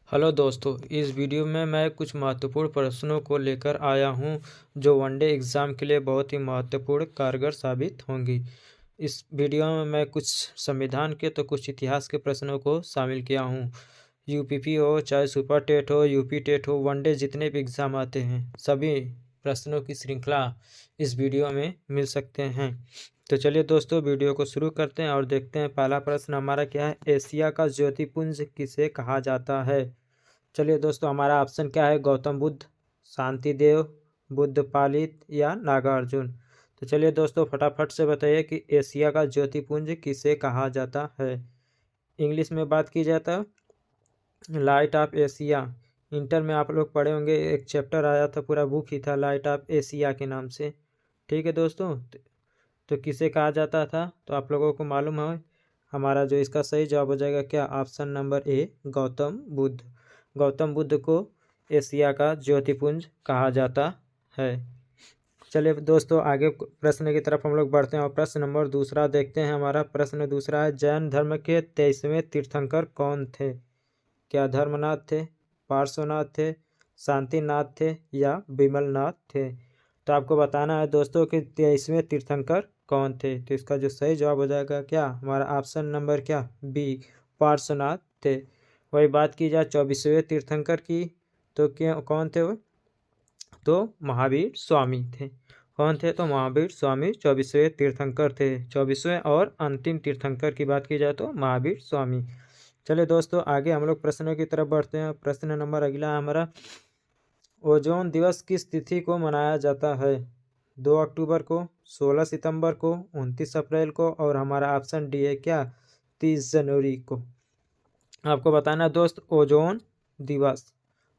Hello दोस्तों, इस video में मैं कुछ महत्वपूर्ण प्रश्नों को लेकर आया हूं जो वनडे एग्ज़ाम के लिए बहुत ही महत्वपूर्ण कारगर साबित होंगी। इस वीडियो में मैं कुछ संविधान के तो कुछ इतिहास के प्रश्नों को शामिल किया हूं। यूपीपी हो चाहे सुपर टेट हो, यूपी टेट हो, वनडे जितने भी एग्ज़ाम आते हैं सभी प्रश्नों की श्रृंखला इस वीडियो में मिल सकते हैं। तो चलिए दोस्तों, वीडियो को शुरू करते हैं और देखते हैं पहला प्रश्न हमारा क्या है। एशिया का ज्योतिपुंज किसे कहा जाता है? चलिए दोस्तों, हमारा ऑप्शन क्या है? गौतम बुद्ध, शांतिदेव, बुद्ध पालित या नागार्जुन। तो चलिए दोस्तों, फटाफट से बताइए कि एशिया का ज्योतिपुंज किसे कहा जाता है। इंग्लिश में बात की जाए तो लाइट ऑफ एशिया। इंटर में आप लोग पढ़े होंगे, एक चैप्टर आया था, पूरा बुक ही था लाइट ऑफ एशिया के नाम से। ठीक है दोस्तों, तो किसे कहा जाता था तो आप लोगों को मालूम है। हमारा जो इसका सही जवाब हो जाएगा क्या? Option number A, Gautam Buddha. Gautam Buddha को एशिया का ज्योतिपुंज कहा जाता है। चलिए दोस्तों, आगे प्रश्न की तरफ हम लोग बढ़ते हैं और प्रश्न नंबर दूसरा देखते हैं। हमारा प्रश्न दूसरा है, जैन धर्म के 23वें तीर्थंकर कौन थे? क्या धर्मनाथ थे, पार्श्वनाथ थे, शांतिनाथ थे या विमलनाथ थे? तो आपको बताना है दोस्तों कि 23वें तीर्थंकर कौन थे। तो इसका जो सही जवाब हो जाएगा क्या? हमारा ऑप्शन नंबर क्या? बी, पार्श्वनाथ थे। वही बात की जाए 24वें तीर्थंकर की, तो क्या कौन थे वो? तो महावीर स्वामी थे। कौन थे? तो महावीर स्वामी 24वें तीर्थंकर थे। 24वें और अंतिम तीर्थंकर की बात की जाए तो महावीर स्वामी। चलिए दोस्तों, आगे हम लोग प्रश्नों की तरफ बढ़ते हैं। प्रश्न नंबर अगला है हमारा, ओजोन दिवस किस तिथि को मनाया जाता है? 2 अक्टूबर को, 16 सितंबर को, 29 अप्रैल को और हमारा ऑप्शन डी है क्या? 30 जनवरी को। आपको बताना है दोस्त, ओजोन दिवस।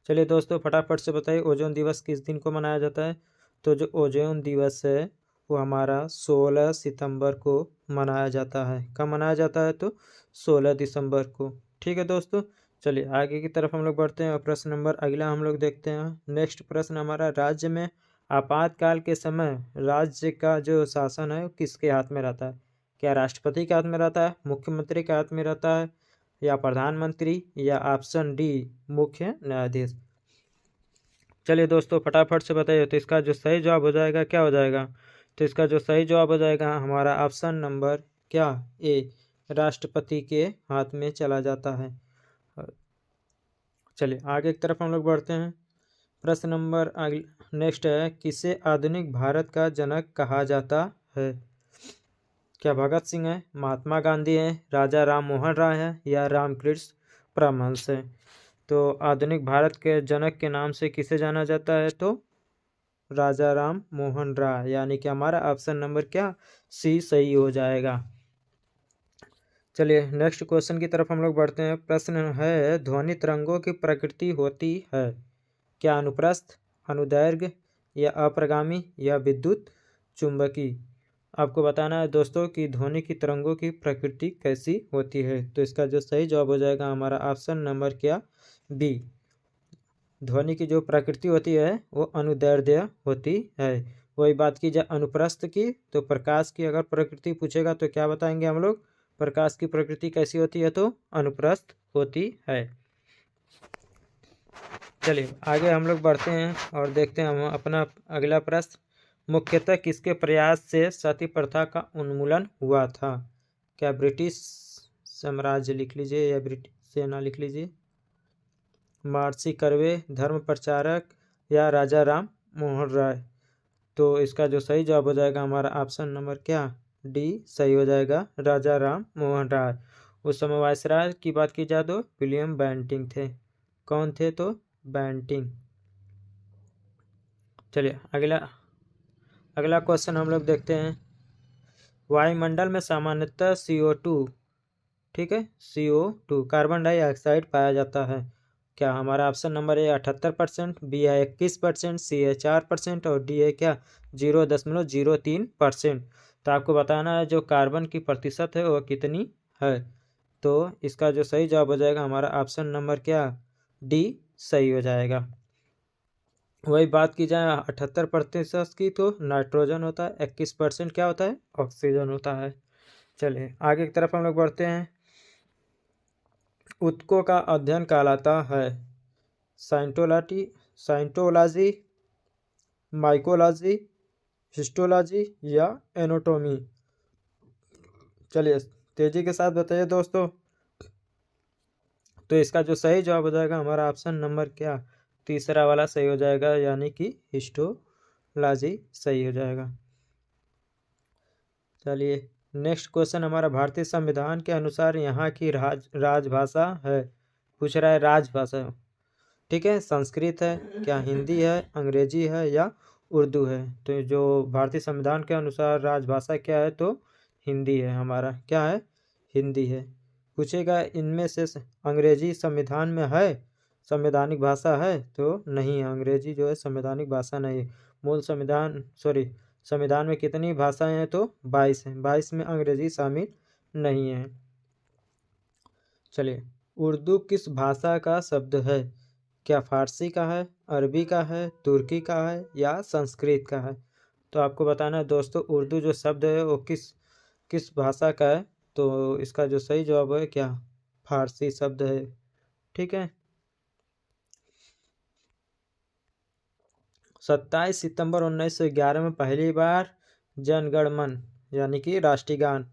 चलिए दोस्तों, फटाफट से बताइए ओजोन दिवस किस दिन को मनाया जाता है। तो जो ओजोन दिवस है वो हमारा 16 सितंबर को मनाया जाता है। कब मनाया जाता है? तो 16 दिसंबर को। ठीक है दोस्तों, चलिए आगे की तरफ हम लोग बढ़ते हैं और प्रश्न नंबर अगला हम लोग देखते हैं। नेक्स्ट प्रश्न हमारा, राज्य में आपातकाल के समय राज्य का जो शासन है वो किसके हाथ में रहता है? क्या राष्ट्रपति के हाथ में रहता है, मुख्यमंत्री के हाथ में रहता है या प्रधानमंत्री या ऑप्शन डी मुख्य न्यायाधीश? चलिए दोस्तों, फटाफट से बताइए। तो इसका जो सही जवाब हो जाएगा क्या हो जाएगा? तो इसका जो सही जवाब हो जाएगा हमारा ऑप्शन नंबर क्या? ए, राष्ट्रपति के हाथ में चला जाता है। चलिए आगे की तरफ हम लोग बढ़ते हैं। प्रश्न नंबर नेक्स्ट है, किसे आधुनिक भारत का जनक कहा जाता है? क्या भगत सिंह है, महात्मा गांधी है, राजा राम मोहन राय है या रामकृष्ण परमहंस है? तो आधुनिक भारत के जनक के नाम से किसे जाना जाता है? तो राजा राम मोहन राय, यानी कि हमारा ऑप्शन नंबर क्या? सी सही हो जाएगा। चलिए नेक्स्ट क्वेश्चन की तरफ हम लोग बढ़ते हैं। प्रश्न है, ध्वनि तरंगों की प्रकृति होती है क्या? अनुप्रस्थ, अनुदैर्घ्य या अप्रगामी या विद्युत चुंबकी? आपको बताना है दोस्तों कि ध्वनि की तरंगों की प्रकृति कैसी होती है। तो इसका जो सही जवाब हो जाएगा हमारा ऑप्शन नंबर क्या? बी, ध्वनि की जो प्रकृति होती है वो अनुदैर्ध्य होती है। वही बात की जाए अनुप्रस्थ की, तो प्रकाश की अगर प्रकृति पूछेगा तो क्या बताएंगे हम लोग? प्रकाश की प्रकृति कैसी होती है? तो अनुप्रस्थ होती है। चलिए आगे हम लोग बढ़ते हैं और देखते हैं हम अपना अगला प्रश्न, मुख्यतः किसके प्रयास से सती प्रथा का उन्मूलन हुआ था? क्या ब्रिटिश साम्राज्य लिख लीजिए या ब्रिटिश सेना लिख लीजिए, महर्षि कर्वे, धर्म प्रचारक या राजा राम मोहन राय? तो इसका जो सही जवाब हो जाएगा हमारा ऑप्शन नंबर क्या? डी सही हो जाएगा, राजा राम मोहन राय। उस समय वायसराय की बात की जाए तो विलियम बेंटिंक थे। कौन थे? तो बेंटिंक। चलिए अगला क्वेश्चन हम लोग देखते हैं। वायुमंडल में सामान्यतः CO2, ठीक है, CO2 कार्बन डाइऑक्साइड पाया जाता है। क्या हमारा ऑप्शन नंबर ए 78%, बी है 21%, सी है 4% और डी है क्या? 0.03%। तो आपको बताना है जो कार्बन की प्रतिशत है वह कितनी है। तो इसका जो सही जवाब हो जाएगा हमारा ऑप्शन नंबर क्या? डी सही हो जाएगा। वही बात की जाए 78% की, तो नाइट्रोजन होता है, 21% क्या होता है? ऑक्सीजन होता है। चलिए आगे की तरफ हम लोग बढ़ते हैं। ऊतकों का अध्ययन कहलाता है? साइंटोलॉजी, माइकोलॉजी, हिस्टोलॉजी या एनाटॉमी? चलिए तेजी के साथ बताइए दोस्तों। तो इसका जो सही जवाब हो जाएगा हमारा ऑप्शन नंबर क्या, तीसरा वाला सही हो जाएगा, यानी कि हिस्टोलॉजी सही हो जाएगा। चलिए नेक्स्ट क्वेश्चन हमारा, भारतीय संविधान के अनुसार यहाँ की राजभाषा है। पूछ रहा है राजभाषा, ठीक है, संस्कृत है क्या, हिंदी है, अंग्रेजी है या उर्दू है? तो जो भारतीय संविधान के अनुसार राजभाषा क्या है, तो हिंदी है हमारा, क्या है, हिंदी है। पूछेगा इनमें से अंग्रेजी संविधान में है, संवैधानिक भाषा है, तो नहीं है, अंग्रेजी जो है संवैधानिक भाषा नहीं है। मूल संविधान में कितनी भाषाएं हैं, तो 22 हैं, 22 में अंग्रेजी शामिल नहीं है। चलिए उर्दू किस भाषा का शब्द है? क्या फारसी का है, अरबी का है, तुर्की का है या संस्कृत का है? तो आपको बताना है दोस्तों, उर्दू जो शब्द है वो किस भाषा का है? तो इसका जो सही जवाब है क्या, फारसी शब्द है, ठीक है। 27 सितंबर 1911 में पहली बार जनगण मन यानी कि राष्ट्रीय गान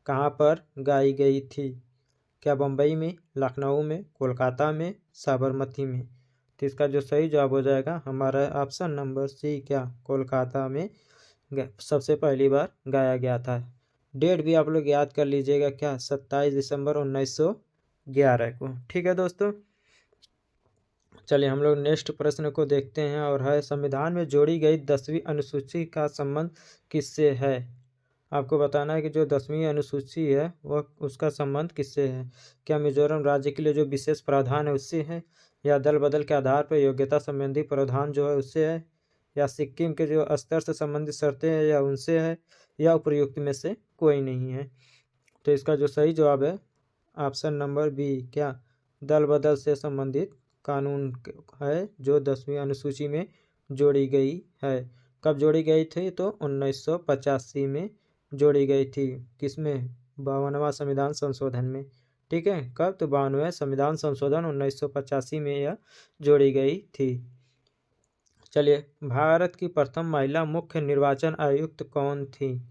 कहाँ पर गाई गई थी? क्या बम्बई में, लखनऊ में, कोलकाता में, साबरमती में? तो इसका जो सही जवाब हो जाएगा हमारा ऑप्शन नंबर सी, क्या, कोलकाता में सबसे पहली बार गाया गया था। डेट भी आप लोग याद कर लीजिएगा, क्या, 27 दिसंबर 1911 को, ठीक है दोस्तों। चलिए हम लोग नेक्स्ट प्रश्न को देखते हैं, और है संविधान में जोड़ी गई 10वीं अनुसूची का संबंध किससे है? आपको बताना है कि जो 10वीं अनुसूची है वह उसका संबंध किससे है? क्या मिजोरम राज्य के लिए जो विशेष प्रावधान है उससे है, या दल बदल के आधार पर योग्यता संबंधी प्रावधान जो है उससे है, या सिक्किम के जो स्तर से संबंधित शर्तें हैं या उनसे है, या उपयुक्त में से कोई नहीं है? तो इसका जो सही जवाब है ऑप्शन नंबर बी, क्या, दल बदल से संबंधित कानून है जो 10वीं अनुसूची में जोड़ी गई है। कब जोड़ी गई थी? तो 1985 में जोड़ी गई थी। किसमें? 52वां संविधान संशोधन में, ठीक है। कब? तो 52वें संविधान संशोधन 1985 में यह जोड़ी गई थी। चलिए भारत की प्रथम महिला मुख्य निर्वाचन आयुक्त कौन थी?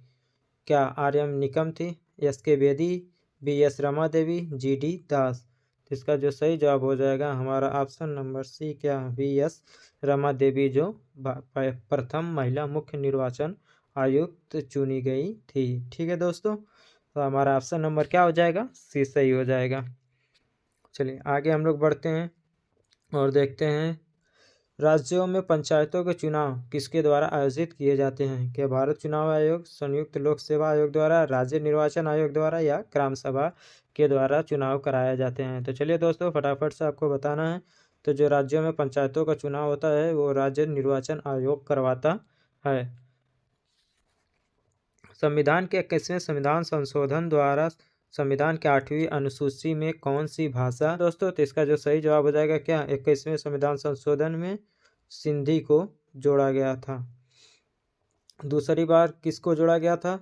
क्या आर्यम निकम थी, SK. Bedi, BS. Rama Devi, GD. दास? तो इसका जो सही जवाब हो जाएगा हमारा ऑप्शन नंबर सी, क्या, बी.एस. रमा देवी जो प्रथम महिला मुख्य निर्वाचन आयुक्त चुनी गई थी, ठीक है दोस्तों। तो हमारा ऑप्शन नंबर क्या हो जाएगा, सी सही हो जाएगा। चलिए आगे हम लोग बढ़ते हैं और देखते हैं, राज्यों में पंचायतों के चुनाव किसके द्वारा आयोजित किए जाते हैं? क्या भारत चुनाव आयोग, संयुक्त लोक सेवा आयोग द्वारा, राज्य निर्वाचन आयोग द्वारा, या ग्राम सभा के द्वारा चुनाव कराए जाते हैं? तो चलिए दोस्तों फटाफट से आपको बताना है। तो जो राज्यों में पंचायतों का चुनाव होता है वो राज्य निर्वाचन आयोग करवाता है। संविधान के 21वें संविधान संशोधन द्वारा संविधान के 8वीं अनुसूची में कौन सी भाषा? दोस्तों तो इसका जो सही जवाब हो जाएगा, क्या, 21वें संविधान संशोधन में सिंधी को जोड़ा गया था। दूसरी बार किसको जोड़ा गया था?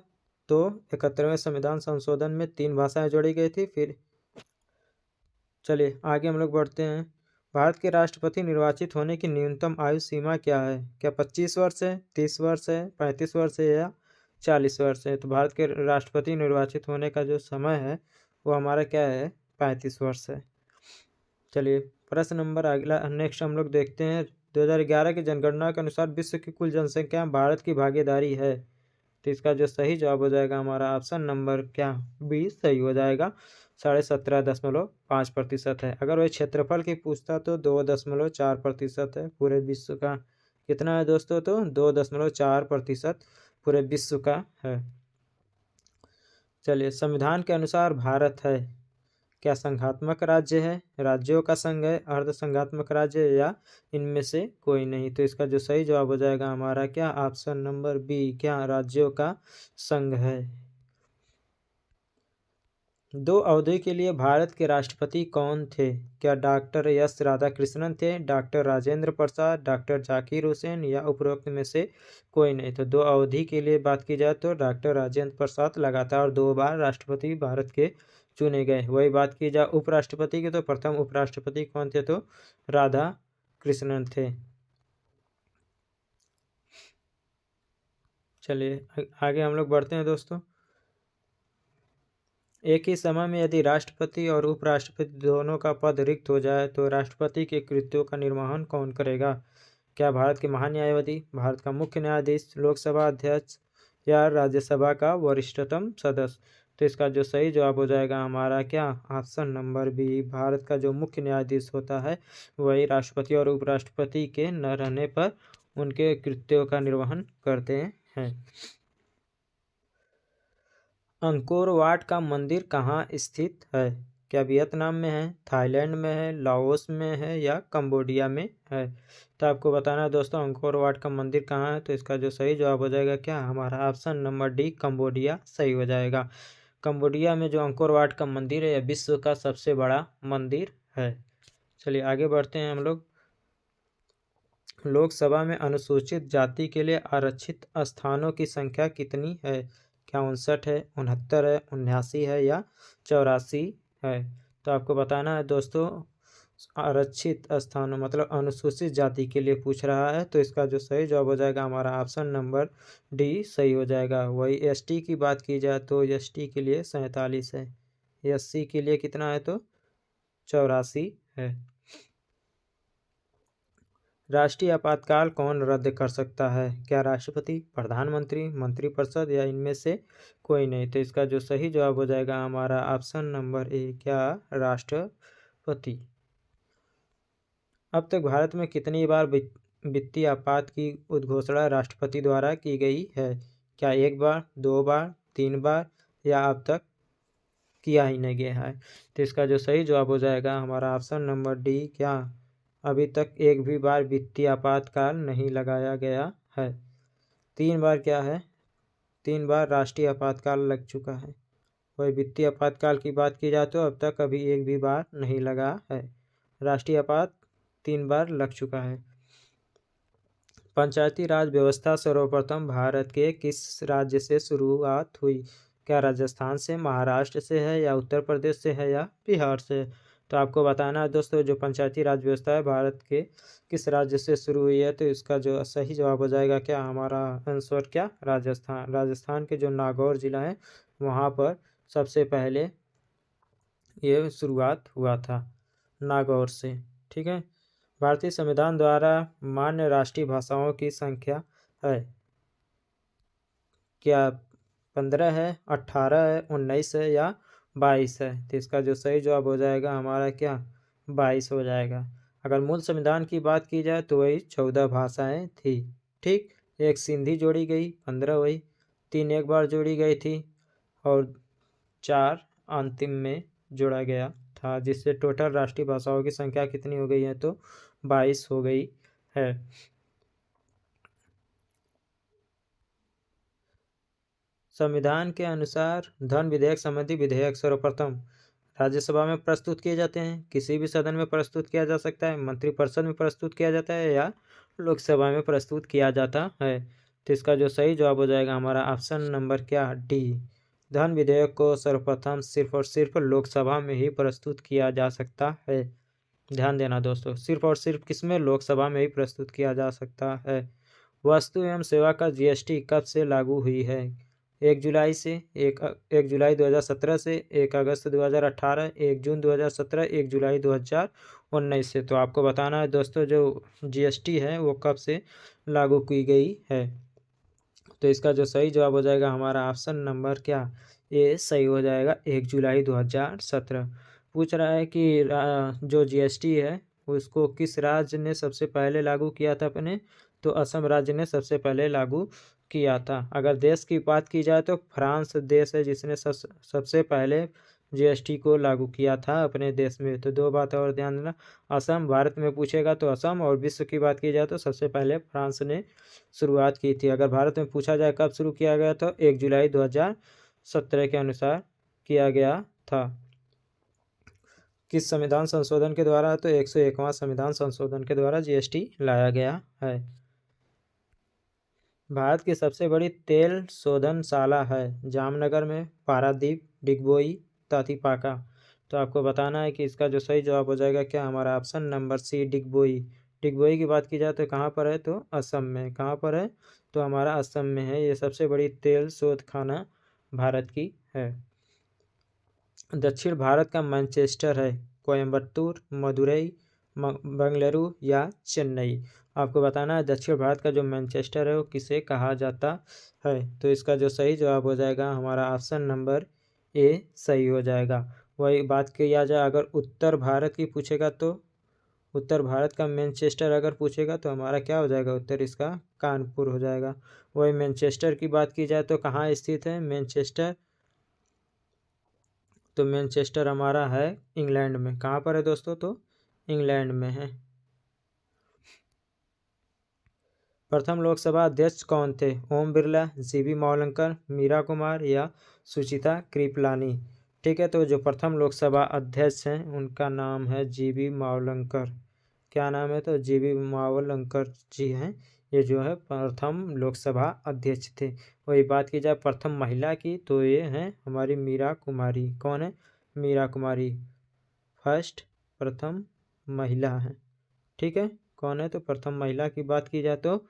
तो 71वें संविधान संशोधन में 3 भाषाएं जोड़ी गई थी। फिर चलिए आगे हम लोग बढ़ते हैं, भारत के राष्ट्रपति निर्वाचित होने की न्यूनतम आयु सीमा क्या है? क्या 25 वर्ष है, 30 वर्ष है, 35 वर्ष है, या 40 वर्ष है? तो भारत के राष्ट्रपति निर्वाचित होने का जो समय है वो हमारा क्या है, 35 वर्ष है। चलिए प्रश्न नंबर अगला नेक्स्ट हम लोग देखते हैं, 2011 की जनगणना के अनुसार विश्व की कुल जनसंख्या में भारत की भागीदारी है। तो इसका जो सही जवाब हो जाएगा हमारा ऑप्शन नंबर क्या, बी सही हो जाएगा, 17.5% है। अगर वही क्षेत्रफल की पूछता तो 2.4% है पूरे विश्व का। कितना है दोस्तों? तो 2.4% पूरे विश्व का है। चलिए संविधान के अनुसार भारत है क्या संघात्मक राज्य है, राज्यों का संघ है, अर्ध संघात्मक राज्य है, या इनमें से कोई नहीं? तो इसका जो सही जवाब हो जाएगा हमारा क्या, ऑप्शन नंबर बी, क्या, राज्यों का संघ है। 2 अवधि के लिए भारत के राष्ट्रपति कौन थे? क्या डॉक्टर एस राधाकृष्णन थे, डॉक्टर राजेंद्र प्रसाद, डॉक्टर जाकिर हुसैन, या उपरोक्त में से कोई नहीं? तो 2 अवधि के लिए बात की जाए तो डॉक्टर राजेंद्र प्रसाद लगातार 2 बार राष्ट्रपति भारत के चुने गए। वही बात की जाए उपराष्ट्रपति की, तो प्रथम उपराष्ट्रपति कौन थे, तो राधा कृष्णन थे। चलिए आगे हम लोग बढ़ते हैं दोस्तों। एक ही समय में यदि राष्ट्रपति और उपराष्ट्रपति दोनों का पद रिक्त हो जाए तो राष्ट्रपति के कृत्यों का निर्वहन कौन करेगा? क्या भारत के महान्यायवादी, भारत का मुख्य न्यायाधीश, लोकसभा अध्यक्ष या राज्यसभा का वरिष्ठतम सदस्य? तो इसका जो सही जवाब हो जाएगा हमारा क्या, ऑप्शन नंबर बी, भारत का जो मुख्य न्यायाधीश होता है वही राष्ट्रपति और उपराष्ट्रपति के न रहने पर उनके कृत्यों का निर्वहन करते हैं। अंकोर वाट का मंदिर कहाँ स्थित है? क्या वियतनाम में है, थाईलैंड में है, लाओस में है या कंबोडिया में है? तो आपको बताना है दोस्तों अंकोर वाट का मंदिर कहाँ है। तो इसका जो सही जवाब हो जाएगा क्या, हमारा ऑप्शन नंबर डी, कंबोडिया सही हो जाएगा। कंबोडिया में जो अंकोर वाट का मंदिर है यह विश्व का सबसे बड़ा मंदिर है। चलिए आगे बढ़ते हैं हम लोग। लोकसभा में अनुसूचित जाति के लिए आरक्षित स्थानों की संख्या कितनी है? क्या 59 है, 69 है, 79 है या 84 है? तो आपको बताना है दोस्तों आरक्षित स्थानों मतलब अनुसूचित जाति के लिए पूछ रहा है। तो इसका जो सही जवाब हो जाएगा हमारा ऑप्शन नंबर डी सही हो जाएगा। वही एसटी की बात की जाए तो एसटी के लिए 47 है, एससी के लिए कितना है तो 84 है। राष्ट्रीय आपातकाल कौन रद्द कर सकता है? क्या राष्ट्रपति, प्रधानमंत्री, मंत्रिपरिषद या इनमें से कोई नहीं? तो इसका जो सही जवाब हो जाएगा हमारा ऑप्शन नंबर ए, क्या राष्ट्रपति। अब तक भारत में कितनी बार वित्तीय आपात की उद्घोषणा राष्ट्रपति द्वारा की गई है? क्या एक बार, 2 बार, 3 बार या अब तक किया ही नहीं गया है? तो इसका जो सही जवाब हो जाएगा हमारा ऑप्शन नंबर डी, क्या अभी तक एक भी बार वित्तीय आपातकाल नहीं लगाया गया है। 3 बार क्या है, 3 बार राष्ट्रीय आपातकाल लग चुका है। वही वित्तीय आपातकाल की बात की जाए तो अब तक अभी एक भी बार नहीं लगा है। राष्ट्रीय आपात 3 बार लग चुका है। पंचायती राज व्यवस्था सर्वप्रथम भारत के किस राज्य से शुरुआत हुई? क्या राजस्थान से, महाराष्ट्र से है या उत्तर प्रदेश से है या बिहार से? तो आपको बताना है दोस्तों जो पंचायती राज व्यवस्था है भारत के किस राज्य से शुरू हुई है। तो इसका जो सही जवाब हो जाएगा क्या, हमारा आंसर क्या, राजस्थान। राजस्थान के जो नागौर जिला है वहाँ पर सबसे पहले ये शुरुआत हुआ था, नागौर से। ठीक है। भारतीय संविधान द्वारा मान्य राष्ट्रीय भाषाओं की संख्या है? क्या 15 है, 18 है, 19 है या 22 है? तो इसका जो सही जवाब हो जाएगा हमारा क्या, 22 हो जाएगा। अगर मूल संविधान की बात की जाए तो वही 14 भाषाएं थी। ठीक, एक सिंधी जोड़ी गई, 15 वही, 3 एक बार जोड़ी गई थी और 4 अंतिम में जोड़ा गया था, जिससे टोटल राष्ट्रीय भाषाओं की संख्या कितनी हो गई है तो 22 हो गई है। संविधान के अनुसार धन विधेयक संबंधी विधेयक सर्वप्रथम राज्यसभा में प्रस्तुत किए जाते हैं, किसी भी सदन में प्रस्तुत किया जा सकता है, मंत्रिपरिषद में प्रस्तुत किया जाता है या लोकसभा में प्रस्तुत किया जाता है। तो इसका जो सही जवाब हो जाएगा हमारा ऑप्शन नंबर क्या, डी। धन विधेयक को सर्वप्रथम सिर्फ और सिर्फ लोकसभा में ही प्रस्तुत किया जा सकता है। ध्यान देना दोस्तों, सिर्फ और सिर्फ किसमें, लोकसभा में ही प्रस्तुत किया जा सकता है। वस्तु एवं सेवा कर जीएसटी कब से लागू हुई है? 1 जुलाई से, 1 जुलाई 2017 से, 1 अगस्त 2018, 1 जून 2017, 1 जुलाई 2019 से। तो आपको बताना है दोस्तों जो जीएसटी है वो कब से लागू की गई है। तो इसका जो सही जवाब हो जाएगा हमारा ऑप्शन नंबर क्या, ए सही हो जाएगा, 1 जुलाई 2017। पूछ रहा है कि जो जीएसटी है उसको किस राज्य ने सबसे पहले लागू किया था अपने, तो असम राज्य ने सबसे पहले लागू किया था। अगर देश की बात की जाए तो फ्रांस देश है जिसने सबसे पहले जीएसटी को लागू किया था अपने देश में। तो 2 बात और ध्यान देना, असम भारत में पूछेगा तो असम, और विश्व की बात की जाए तो सबसे पहले फ्रांस ने शुरुआत की थी। अगर भारत में पूछा जाए कब शुरू किया गया तो 1 जुलाई 2017 के अनुसार किया गया था। किस संविधान संशोधन के द्वारा, तो 101वां संविधान संशोधन के द्वारा जीएसटी लाया गया है। भारत की सबसे बड़ी तेल शोधनशाला है? जामनगर में, पारादीप, डिगबोई, तातीपाका। तो आपको बताना है कि इसका जो सही जवाब हो जाएगा क्या, हमारा option number C Digboi. Digboi की बात की जाए तो कहाँ पर है, तो असम में। कहाँ पर है, तो हमारा असम में है। ये सबसे बड़ी तेल शोध खाना भारत की है। दक्षिण भारत का मैनचेस्टर है कोयम्बटूर, मदुरई, बेंगलुरु या चेन्नई। आपको बताना है दक्षिण भारत का जो मैनचेस्टर है वो किसे कहा जाता है। तो इसका जो सही जवाब हो जाएगा हमारा ऑप्शन नंबर ए सही हो जाएगा। वही बात किया जाए अगर उत्तर भारत की पूछेगा तो उत्तर भारत का मैनचेस्टर अगर पूछेगा तो हमारा क्या हो जाएगा, उत्तर इसका कानपुर हो जाएगा। वही मैनचेस्टर की बात की जाए तो कहाँ स्थित है मैनचेस्टर, तो मैनचेस्टर हमारा है इंग्लैंड में। कहाँ पर है दोस्तों, तो इंग्लैंड में है। प्रथम लोकसभा अध्यक्ष कौन थे, ओम बिरला, जीबी मावलंकर, मीरा कुमार या सुचिता कृपलानी। ठीक है, तो जो प्रथम लोकसभा अध्यक्ष हैं उनका नाम है जीबी मावलंकर। क्या नाम है, तो जीबी मावलंकर जी हैं। ये जो है प्रथम लोकसभा अध्यक्ष थे। वही बात की जाए प्रथम महिला की तो ये हैं हमारी मीरा कुमारी। कौन है, मीरा कुमारी फर्स्ट प्रथम महिला है। ठीक है, कौन है, तो प्रथम महिला की बात की जाए तो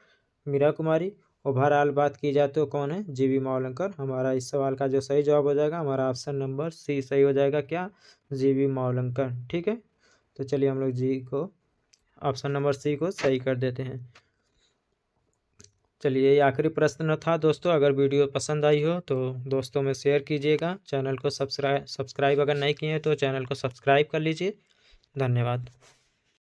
मीरा कुमारी। ओवरऑल बात की जाए तो कौन है, जीबी मावलंकर। हमारा इस सवाल का जो सही जवाब हो जाएगा हमारा ऑप्शन नंबर सी सही हो जाएगा, क्या, जीबी मावलंकर। ठीक है, तो चलिए हम लोग जी को ऑप्शन नंबर सी को सही कर देते हैं। चलिए ये आखिरी प्रश्न था दोस्तों। अगर वीडियो पसंद आई हो तो दोस्तों में शेयर कीजिएगा। चैनल को सब्सक्राइब अगर नहीं किए हैं तो चैनल को सब्सक्राइब कर लीजिए। धन्यवाद।